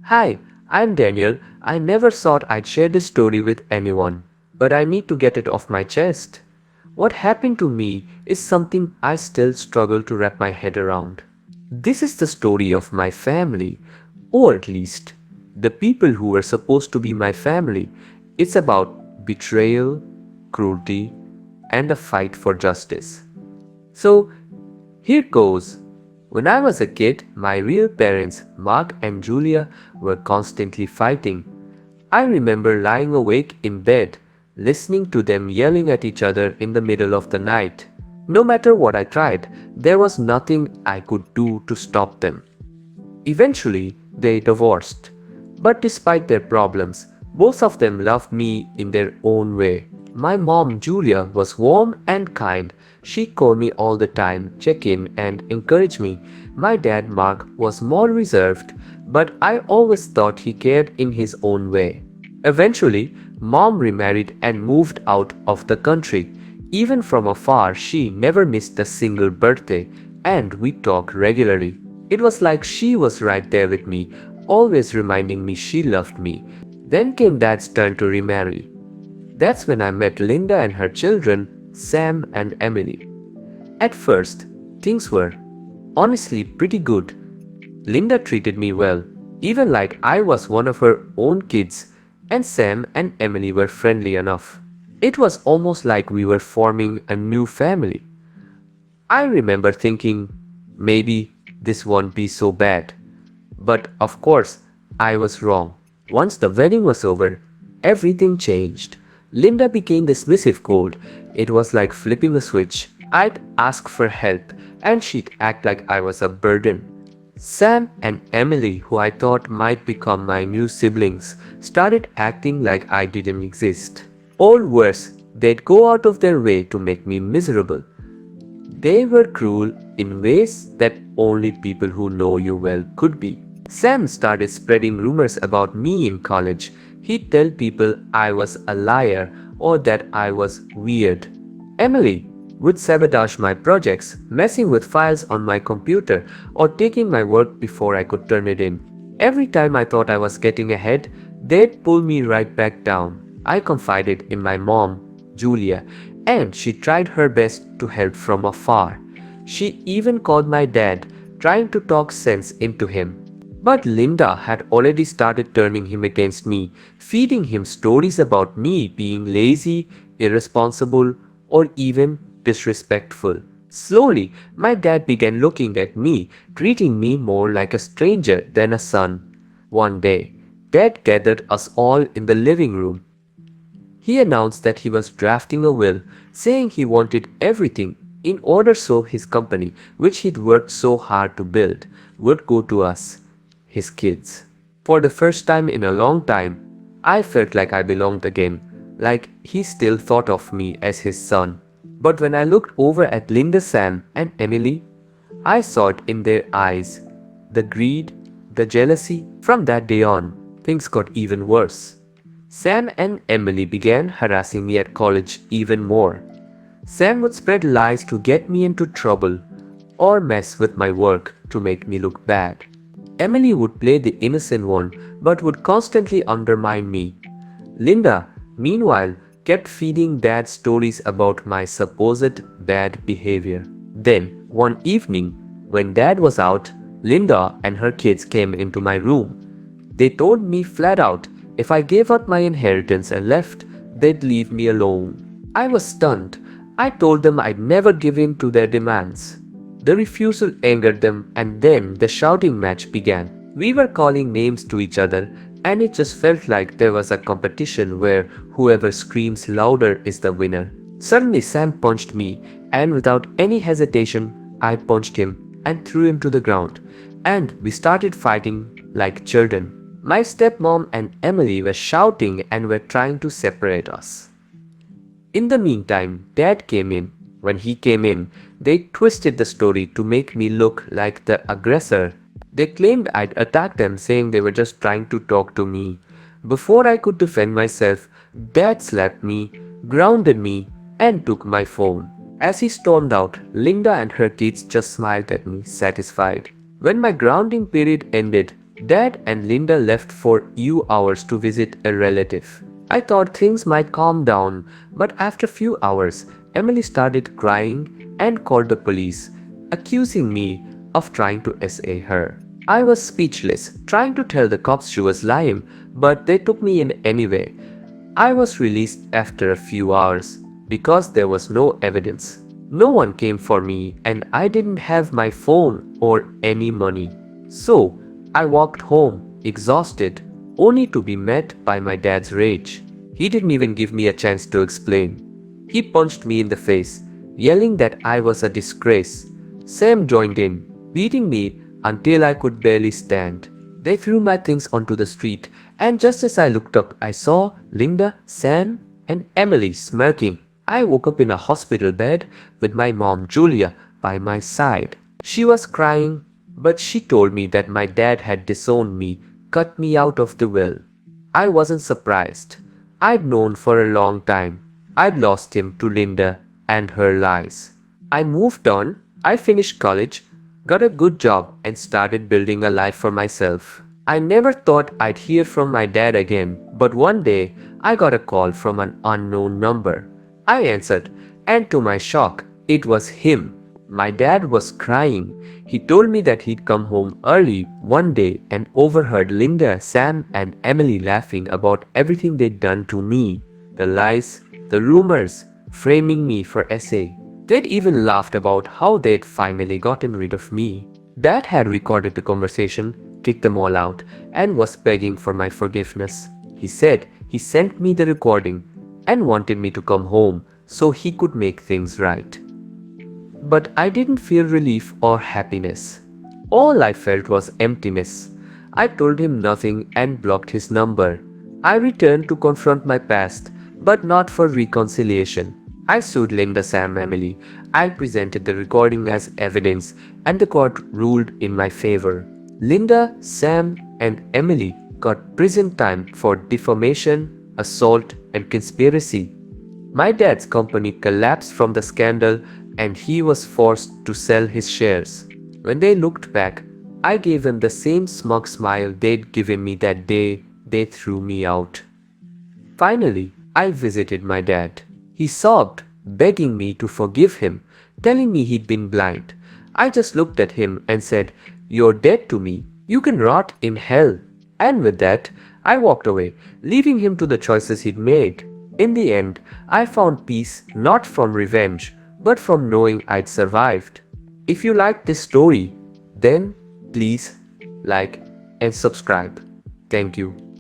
Hi, I'm Daniel. I never thought I'd share this story with anyone, but I need to get it off my chest. What happened to me is something I still struggle to wrap my head around. This is the story of my family, or at least the people who were supposed to be my family. It's about betrayal, cruelty, and a fight for justice. So, here goes. When I was a kid, my real parents, Mark and Julia, were constantly fighting. I remember lying awake in bed, listening to them yelling at each other in the middle of the night. No matter what I tried, there was nothing I could do to stop them. Eventually, they divorced. But despite their problems, both of them loved me in their own way. My mom, Julia, was warm and kind. She called me all the time, check in, and encourage me. My dad, Mark, was more reserved, but I always thought he cared in his own way. Eventually, mom remarried and moved out of the country. Even from afar, she never missed a single birthday, and we talked regularly. It was like she was right there with me, always reminding me she loved me. Then came dad's turn to remarry. That's when I met Linda and her children, Sam and Emily. At first, things were honestly pretty good. Linda treated me well, even like I was one of her own kids, and Sam and Emily were friendly enough. It was almost like we were forming a new family. I remember thinking, maybe this won't be so bad. But of course, I was wrong. Once the wedding was over, everything changed. Linda became dismissive cold. It was like flipping a switch. I'd ask for help, and she'd act like I was a burden. Sam and Emily, who I thought might become my new siblings, started acting like I didn't exist. Or worse, they'd go out of their way to make me miserable. They were cruel in ways that only people who know you well could be. Sam started spreading rumors about me in college. He'd tell people I was a liar or that I was weird. Emily would sabotage my projects, messing with files on my computer or taking my work before I could turn it in. Every time I thought I was getting ahead, they'd pull me right back down. I confided in my mom, Julia, and she tried her best to help from afar. She even called my dad, trying to talk sense into him. But Linda had already started turning him against me, feeding him stories about me being lazy, irresponsible, or even disrespectful. Slowly, my dad began looking at me, treating me more like a stranger than a son. One day, Dad gathered us all in the living room. He announced that he was drafting a will, saying he wanted everything in order so his company, which he'd worked so hard to build, would go to us, his kids. For the first time in a long time, I felt like I belonged again, like he still thought of me as his son. But when I looked over at Linda, Sam, and Emily, I saw it in their eyes. The greed, the jealousy. From that day on, things got even worse. Sam and Emily began harassing me at college even more. Sam would spread lies to get me into trouble or mess with my work to make me look bad. Emily would play the innocent one but would constantly undermine me. Linda, meanwhile, kept feeding Dad stories about my supposed bad behavior. Then, one evening, when Dad was out, Linda and her kids came into my room. They told me flat out if I gave up my inheritance and left, they'd leave me alone. I was stunned. I told them I'd never give in to their demands. The refusal angered them, and then the shouting match began. We were calling names to each other, and it just felt like there was a competition where whoever screams louder is the winner. Suddenly Sam punched me, and without any hesitation, I punched him and threw him to the ground, and we started fighting like children. My stepmom and Emily were shouting and were trying to separate us. In the meantime, Dad came in. When he came in, they twisted the story to make me look like the aggressor. They claimed I'd attacked them, saying they were just trying to talk to me. Before I could defend myself, Dad slapped me, grounded me, and took my phone. As he stormed out, Linda and her kids just smiled at me, satisfied. When my grounding period ended, Dad and Linda left for few hours to visit a relative. I thought things might calm down, but after few hours, Emily started crying and called the police, accusing me of trying to SA her. I was speechless, trying to tell the cops she was lying, but they took me in anyway. I was released after a few hours because there was no evidence. No one came for me and I didn't have my phone or any money. So I walked home, exhausted, only to be met by my dad's rage. He didn't even give me a chance to explain. He punched me in the face, yelling that I was a disgrace. Sam joined in, beating me until I could barely stand. They threw my things onto the street, and just as I looked up, I saw Linda, Sam, and Emily smirking. I woke up in a hospital bed with my mom Julia by my side. She was crying, but she told me that my dad had disowned me, cut me out of the will. I wasn't surprised. I'd known for a long time. I'd lost him to Linda and her lies. I moved on. I finished college, got a good job, and started building a life for myself. I never thought I'd hear from my dad again, but one day I got a call from an unknown number. I answered, and to my shock, it was him. My dad was crying. He told me that he'd come home early one day and overheard Linda, Sam, and Emily laughing about everything they'd done to me. The lies, the rumors, framing me for SA. They'd even laughed about how they'd finally gotten rid of me. Dad had recorded the conversation, kicked them all out, and was begging for my forgiveness. He said he sent me the recording and wanted me to come home so he could make things right. But I didn't feel relief or happiness. All I felt was emptiness. I told him nothing and blocked his number. I returned to confront my past, but not for reconciliation. I sued Linda, Sam, Emily. I presented the recording as evidence, and the court ruled in my favor. Linda, Sam, and Emily got prison time for defamation, assault, and conspiracy. My dad's company collapsed from the scandal and he was forced to sell his shares. When they looked back, I gave them the same smug smile they'd given me that day they threw me out. Finally, I visited my dad. He sobbed, begging me to forgive him, telling me he'd been blind. I just looked at him and said, "You're dead to me. You can rot in hell." And with that, I walked away, leaving him to the choices he'd made. In the end, I found peace not from revenge, but from knowing I'd survived. If you liked this story, then please like and subscribe. Thank you.